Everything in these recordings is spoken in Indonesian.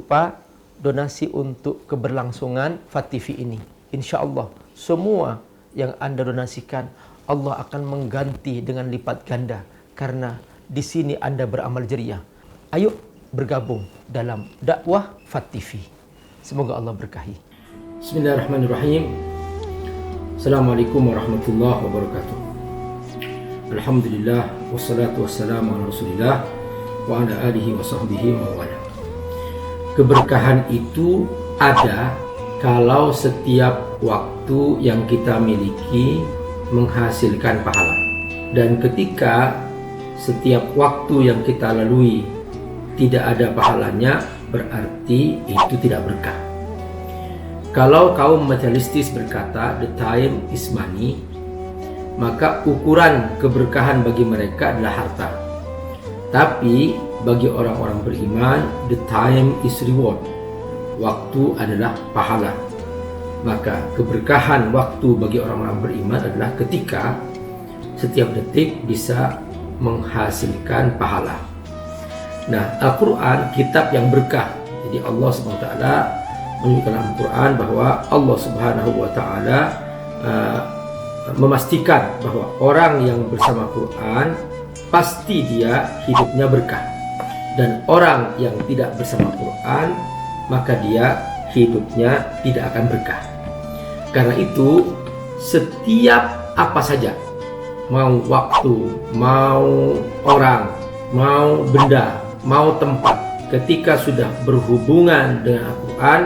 lupa donasi untuk keberlangsungan FAT TV ini. Insya Allah semua yang Anda donasikan Allah akan mengganti dengan lipat ganda, karena di sini Anda beramal jariah. Ayo bergabung dalam dakwah FAT TV. Semoga Allah berkahi. Bismillahirrahmanirrahim. Assalamualaikum warahmatullahi wabarakatuh. Alhamdulillah wassalatu wassalamu ala Rasulillah wa ala alihi wa sahbihi wa wala. Keberkahan itu ada kalau setiap waktu yang kita miliki menghasilkan pahala. Dan ketika setiap waktu yang kita lalui tidak ada pahalanya, berarti itu tidak berkah. Kalau kaum materialistis berkata the time is money, maka ukuran keberkahan bagi mereka adalah harta. Tapi bagi orang-orang beriman, the time is reward. Waktu adalah pahala. Maka keberkahan waktu bagi orang-orang beriman adalah ketika setiap detik bisa menghasilkan pahala. Nah, Al-Quran kitab yang berkah. Jadi Allah SWT menunjukkan dalam Al-Quran bahwa Allah Subhanahu wa Ta'ala memastikan bahwa orang yang bersama Quran pasti dia hidupnya berkah, dan orang yang tidak bersama Quran maka dia hidupnya tidak akan berkah. Karena itu setiap apa saja, mau waktu, mau orang, mau benda, mau tempat, ketika sudah berhubungan dengan Al-Quran,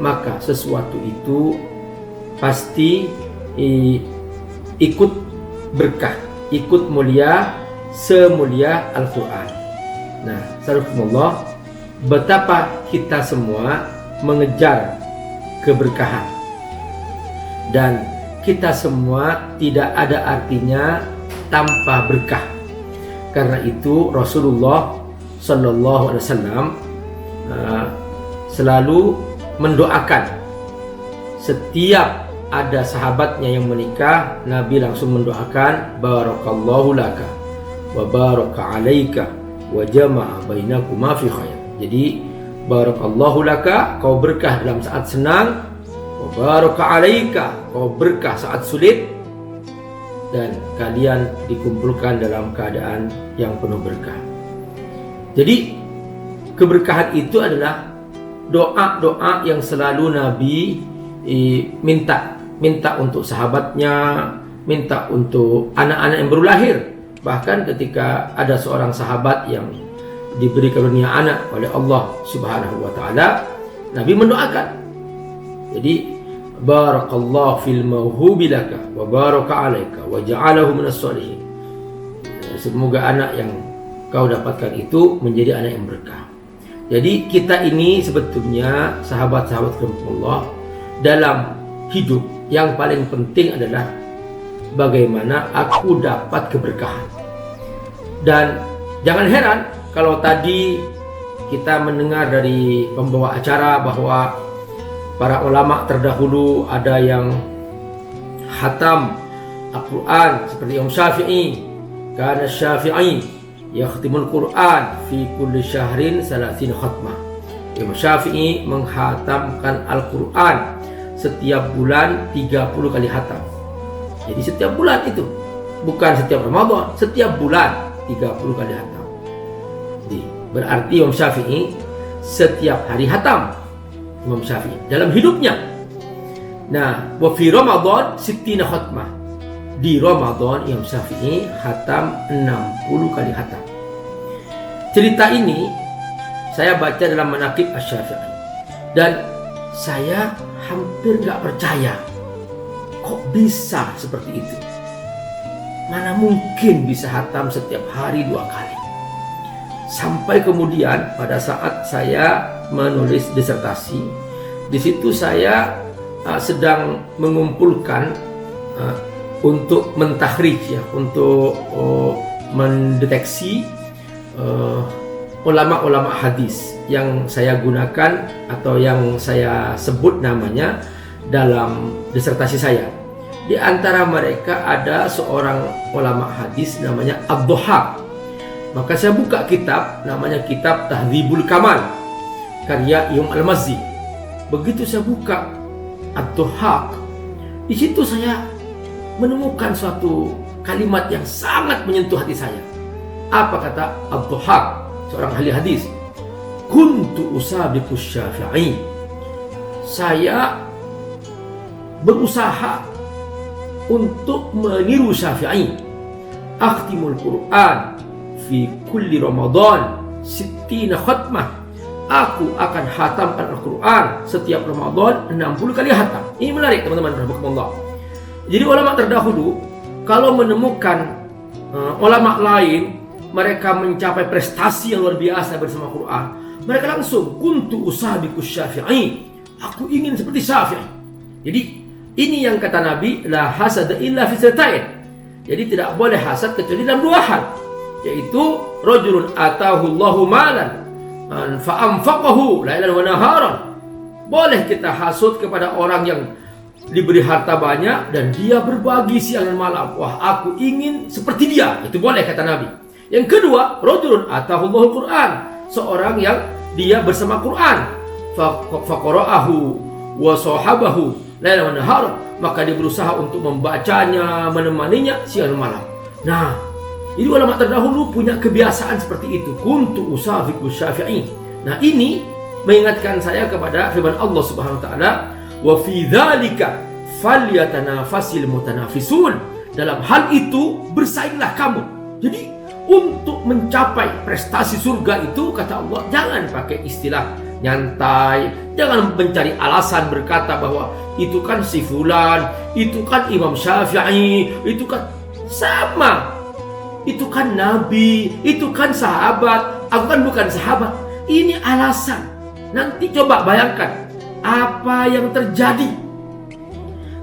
maka sesuatu itu pasti ikut berkah, ikut mulia, semulia Al-Quran. Nah, Assalamualaikum, betapa kita semua mengejar keberkahan, dan kita semua tidak ada artinya tanpa berkah. Karena itu Rasulullah Sallallahu Alaihi Wasallam selalu mendoakan setiap ada sahabatnya yang menikah, Nabi langsung mendoakan barakallahu laka wa baraka alaika wa jama'a bainakuma fi khair. Jadi barakallahu laka, kau berkah dalam saat senang, wa baraka alaika, kau berkah saat sulit, dan kalian dikumpulkan dalam keadaan yang penuh berkah. Jadi keberkahan itu adalah doa-doa yang selalu Nabi minta untuk sahabatnya, minta untuk anak-anak yang baru lahir. Bahkan ketika ada seorang sahabat yang diberi karunia anak oleh Allah Subhanahu wa Ta'ala, Nabi mendoakan. Jadi barakallahu fil mauhubi laka wa baraka alaika wa ja'alahu minas sholihin. Semoga anak yang kau dapatkan itu menjadi anak yang berkah. Jadi kita ini sebetulnya sahabat-sahabat Allah, dalam hidup yang paling penting adalah bagaimana aku dapat keberkahan. Dan jangan heran kalau tadi kita mendengar dari pembawa acara bahwa para ulama terdahulu ada yang khatam Al-Quran seperti Imam Syafi'i. Karena Syafi'i yakhtimul Quran fi kulli syahrin 30 khatmah. Imam Syafi'i menghatamkan Al-Quran setiap bulan 30 kali khatam. Jadi setiap bulan itu, bukan setiap Ramadan, setiap bulan 30 kali khatam. Jadi berarti Imam Syafi'i setiap hari khatam. Imam Syafi'i dalam hidupnya. Nah, wa fi Ramadan 60 khatmah. Di Ramadan Imam Syafi'i khatam 60 kali khatam. Cerita ini saya baca dalam Manaqib Asy-Syafi'i, dan saya hampir gak percaya, kok bisa seperti itu. Mana mungkin bisa khatam setiap hari 2 kali. Sampai kemudian pada saat saya menulis disertasi, di situ saya sedang mengumpulkan untuk mentakhrij, ya, untuk mendeteksi ulama-ulama hadis yang saya gunakan atau yang saya sebut namanya dalam disertasi saya. Di antara mereka ada seorang ulama hadis namanya Ad-Dhahhak. Maka saya buka kitab namanya Kitab Tahdzibul Kamal, karya Imam Al-Mazzi. Begitu saya buka Ad-Duhaq, di situ saya menemukan suatu kalimat yang sangat menyentuh hati saya. Apa kata Ad-Duhaq, seorang ahli hadis? Kuntu usabiqu Syafi'i. Saya berusaha untuk meniru Syafi'i. Akhtimul Quran fi kulli Ramadan 60 khatmah. Aku akan hatamkan Al-Quran setiap Ramadan 60 kali hatam. Ini menarik teman-teman, rahmatullah. Jadi ulama terdahulu kalau menemukan ulama lain, mereka mencapai prestasi yang luar biasa bersama Quran, mereka langsung kuntu usabiqu Syafi'i. Aku ingin seperti Syafi'i. Jadi ini yang kata Nabi, la hasada illa fi satain. Jadi tidak boleh hasad kecuali dalam dua hal, yaitu rajulun atahu Allahu malan fa'amfaqahu lailan wa naharan. Boleh kita hasud kepada orang yang diberi harta banyak dan dia berbagi siang dan malam. Wah, aku ingin seperti dia. Itu boleh kata Nabi. Yang kedua, rajulun atahu Allahul Quran, seorang yang dia bersama Quran, faqara'ahu wa sahabahu lailan wa naharan, maka dia berusaha untuk membacanya, menemaninya siang dan malam. Nah, jadi ulama terdahulu punya kebiasaan seperti itu. Kuntu usabiqu Syafi'i. Nah, ini mengingatkan saya kepada firman Allah Subhanahu wa taala, wa fi dzalika falyatanafasil mutanafisun. Dalam hal itu bersainglah kamu. Jadi untuk mencapai prestasi surga itu, kata Allah, jangan pakai istilah nyantai, jangan mencari alasan berkata bahwa itu kan si fulan, itu kan Imam Syafi'i, itu kan sama. Itu kan Nabi, itu kan sahabat, aku kan bukan sahabat. Ini alasan. Nanti coba bayangkan apa yang terjadi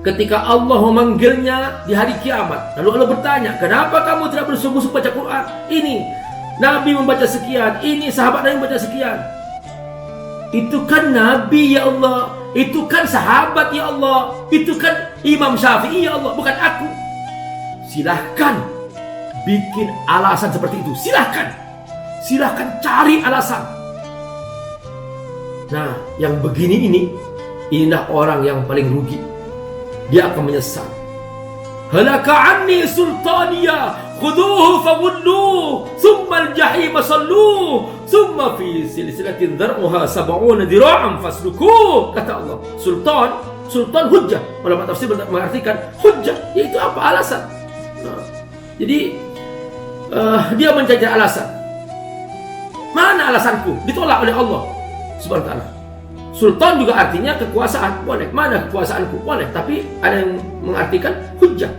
ketika Allah memanggilnya di hari kiamat. Lalu Allah bertanya, kenapa kamu tidak bersungguh-sungguh baca Quran? Ini Nabi membaca sekian, ini sahabat Nabi membaca sekian. Itu kan Nabi ya Allah, itu kan sahabat ya Allah, itu kan Imam Syafi'i ya Allah, bukan aku. Silahkan bikin alasan seperti itu. Silahkan cari alasan. Nah, yang begini inilah orang yang paling rugi. Dia akan menyesal. Halaka anni sultaniya, khuduhu fagulluh, thumma al-jahim salluh, thumma fi silsilatin dhar'uha 70 dira'an faslukuh. Kata Allah, sultan hujjah. Ulama tafsir mengartikan hujjah, yaitu apa? Alasan. Nah, jadi dia mencari alasan. Mana alasanku? Ditolak oleh Allah Subhanahu wa taala. Sultan juga artinya kekuasaan, boleh. Mana kekuasaanku? Boleh, tapi ada yang mengartikan hujjah.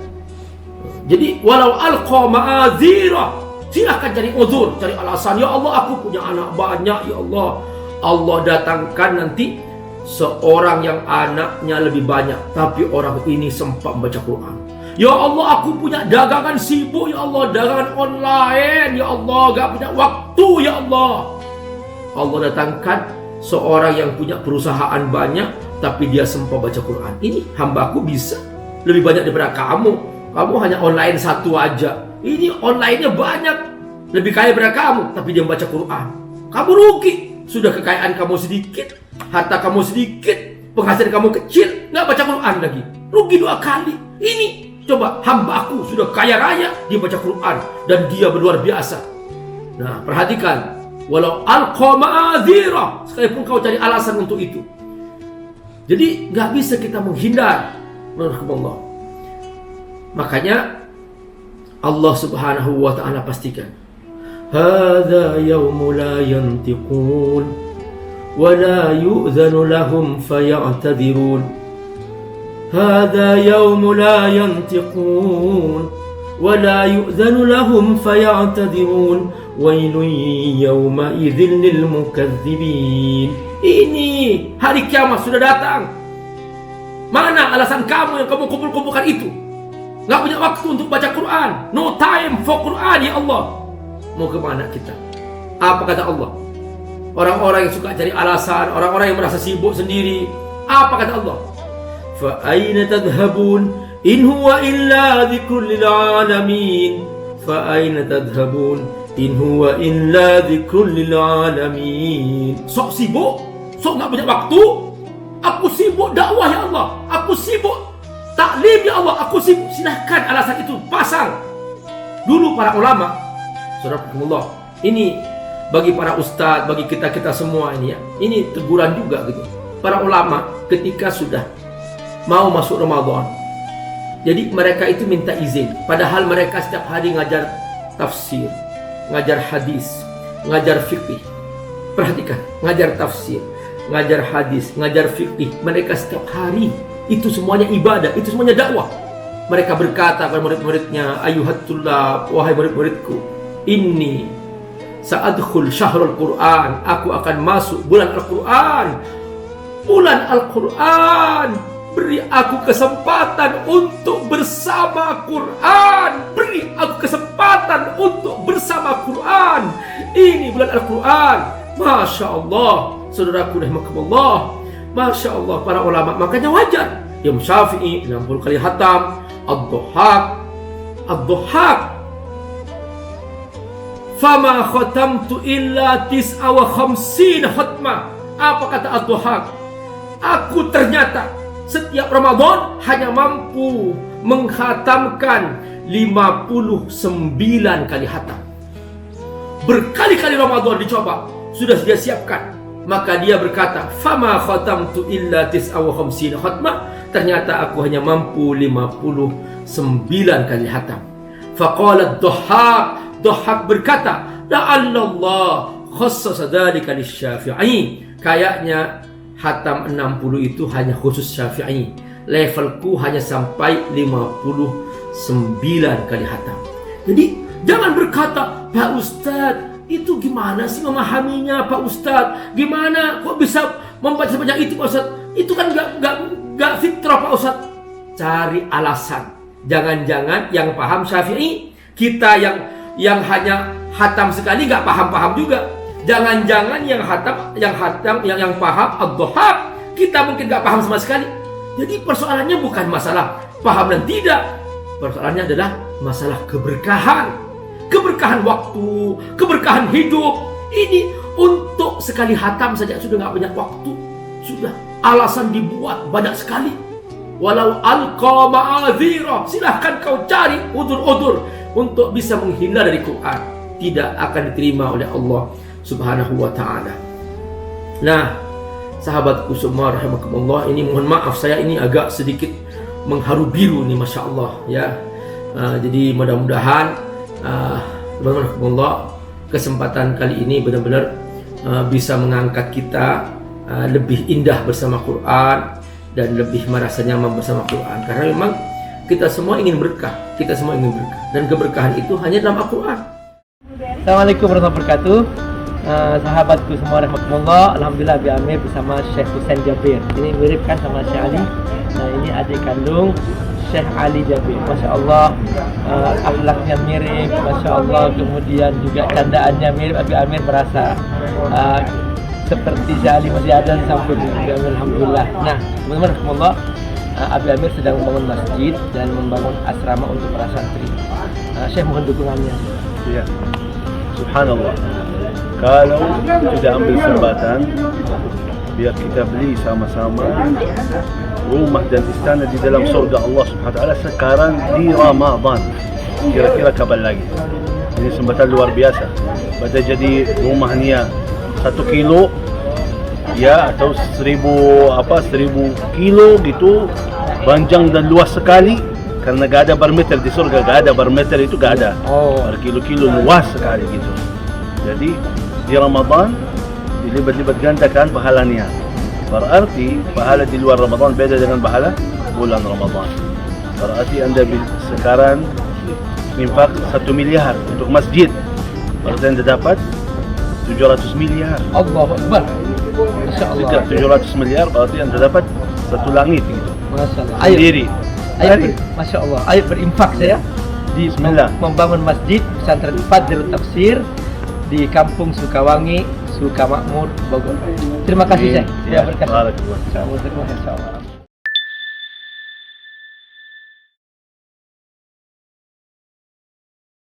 Jadi walau alqa ma'azira, silahkan cari uzur, cari alasan. Ya Allah, aku punya anak banyak, ya Allah. Allah datangkan nanti seorang yang anaknya lebih banyak, tapi orang ini sempat membaca Quran. Ya Allah, aku punya dagangan sibuk, ya Allah, dagangan online, ya Allah, gak punya waktu, ya Allah. Allah datangkan seorang yang punya perusahaan banyak, tapi dia sempat baca Quran. Ini hambaku bisa lebih banyak daripada kamu. Kamu hanya online satu aja. Ini online-nya banyak, lebih kaya daripada kamu, tapi dia membaca Quran. Kamu rugi. Sudah kekayaan kamu sedikit, harta kamu sedikit, penghasilan kamu kecil, gak baca Quran lagi. Rugi 2 kali. Ini coba, hamba aku sudah kaya raya, dia baca Quran dan dia luar biasa. Nah, perhatikan, walau alqa ma'adzira, sekalipun kau cari alasan untuk itu. Jadi nggak bisa kita menghindar. Allah. Makanya Allah Subhanahu wa taala pastikan, hadza yaumu la yantiqun wa la yu'zanu lahum faya'tadirun. هذا يوم لا ينطقون ولا يؤذن لهم فيعتذرون ويل يومئذ للمكذبين. Ini hari kiamat sudah datang. Mana alasan kamu yang kamu kumpul-kumpulkan itu? Gak punya waktu untuk baca Quran. No time for Quran, ya Allah. Mau kemana kita? Apa kata Allah? Orang-orang yang suka cari alasan, orang-orang yang merasa sibuk sendiri. Apa kata Allah? فَأَيْنَ تَذْهَبُونَ إِنْ هُوَ إِلَّا ذِكْرٌ لِلْعَالَمِينَ فَأَيْنَ تَذْهَبُونَ إِنْ هُوَ إِلَّا ذِكْرٌ لِلْعَالَمِينَ. Sok sibuk, So nggak punya waktu. Aku sibuk dakwah ya Allah. Aku sibuk taklim ya Allah. Aku sibuk. Silahkan alasan itu pasang. Dulu para ulama, saudara, ini bagi para ustadz, bagi kita semua ini ya. Ini teguran juga gitu. Para ulama ketika sudah mau masuk Ramadan, jadi mereka itu minta izin. Padahal mereka setiap hari ngajar tafsir, ngajar hadis, ngajar fikih. Perhatikan, ngajar tafsir, ngajar hadis, ngajar fikih. Mereka setiap hari, itu semuanya ibadah, itu semuanya dakwah. Mereka berkata kepada murid-muridnya, ayuhat tullab, wahai murid-muridku, inni sa'adkhul syahrul Qur'an, aku akan masuk bulan Al-Quran. Bulan Al-Quran, beri aku kesempatan untuk bersama Quran. Beri aku kesempatan untuk bersama Quran. Ini bulan Al-Quran. Masya Allah, saudaraku rahimakumullah. Masya Allah, para ulama. Makanya wajar Imam Syafi'i 60 kali hatam. Ad-Duhaq fama khatamtu illa 59 khatmah. Apa kata Ad-Duhaq? Aku ternyata setiap Ramadan hanya mampu menghatamkan 59 kali hatam. Berkali-kali Ramadan dicoba, sudah dia siapkan. Maka dia berkata, fama khatamtu illa 59 khatmah. Ternyata aku hanya mampu 59 kali hatam. Faqala Ad-Duhaq, Duhaq berkata, la'allallah khassasa dzalika lisy-Syafi'i. Kayaknya hatam 60 itu hanya khusus Syafi'i. Levelku hanya sampai 59 kali hatam. Jadi jangan berkata, Pak Ustadz, itu gimana sih memahaminya Pak Ustadz? Gimana kok bisa membaca sebanyak itu Pak Ustadz? Itu kan gak fitrah Pak Ustadz. Cari alasan. Jangan-jangan yang paham Syafi'i, kita yang hanya hatam sekali gak paham-paham juga. Jangan-jangan yang paham Ad-Duhaq, kita mungkin gak paham sama sekali. Jadi persoalannya bukan masalah paham dan tidak. Persoalannya adalah masalah keberkahan. Keberkahan waktu, keberkahan hidup. Ini untuk sekali hatam saja sudah gak banyak waktu. Sudah alasan dibuat banyak sekali. Walau alqa ma'adzira, silahkan kau cari udur-udur untuk bisa menghindar dari Quran. Tidak akan diterima oleh Allah Subhanahu wa ta'ala. Nah, sahabatku semua rahimakumullah, ini mohon maaf saya ini agak sedikit mengharu biru nih, Masya Allah ya. Jadi mudah-mudahan rahimakumullah, kesempatan kali ini benar-benar bisa mengangkat kita lebih indah bersama Quran dan lebih merasa nyaman bersama Quran. Karena memang kita semua ingin berkah, dan keberkahan itu hanya dalam Al-Quran. Assalamualaikum warahmatullahi wabarakatuh. Sahabatku semua rahimakumullah, alhamdulillah Abi Amir bersama Syekh Husain Jabir. Ini mirip kan sama Syekh Ali. Nah, ini adik kandung Syekh Ali Jabir. Masya Allah, akhlaknya mirip, Masya Allah. Kemudian juga candaannya mirip. Abi Amir merasa seperti Syekh Ali masih ada sampai di Abi Amir, alhamdulillah. Nah, teman-teman rahimakumullah, Abi Amir sedang membangun masjid dan membangun asrama untuk para santri. Syekh mohon dukungannya. Ya, subhanallah. Kalau tidak ambil sembatan, biar kita beli sama-sama rumah dan istana di dalam surga Allah Subhanahu wa taala sekarang di Ramadan. Kira-kira kapan lagi? Ini sembatan luar biasa. Pada jadi rumahnya 1 kilo ya, atau 1000 kilo gitu, panjang dan luas sekali. Karena gak ada bar meter di surga, gak ada bar meter, itu gak ada. Bar kilo-kilo luas sekali gitu. Jadi di Ramadan dilibat-libat gandakan pahalanya. Berarti pahala di luar Ramadan beda dengan pahala bulan Ramadan. Berarti Anda sekarang infak 1 miliar untuk masjid. Berarti Anda dapat 700 miliar. Allahu Akbar. Masya Allah. 700 miliar berarti Anda dapat 1 langit gitu. Masya Allah. Ayo, Masya Allah. Ayo berinfak saya di membangun masjid pesantren Fadlul Tafsir di Kampung Sukawangi, Sukamakmur, Bogor. Terima kasih, Syekh. Ya, berkah. barakallah. Insyaallah.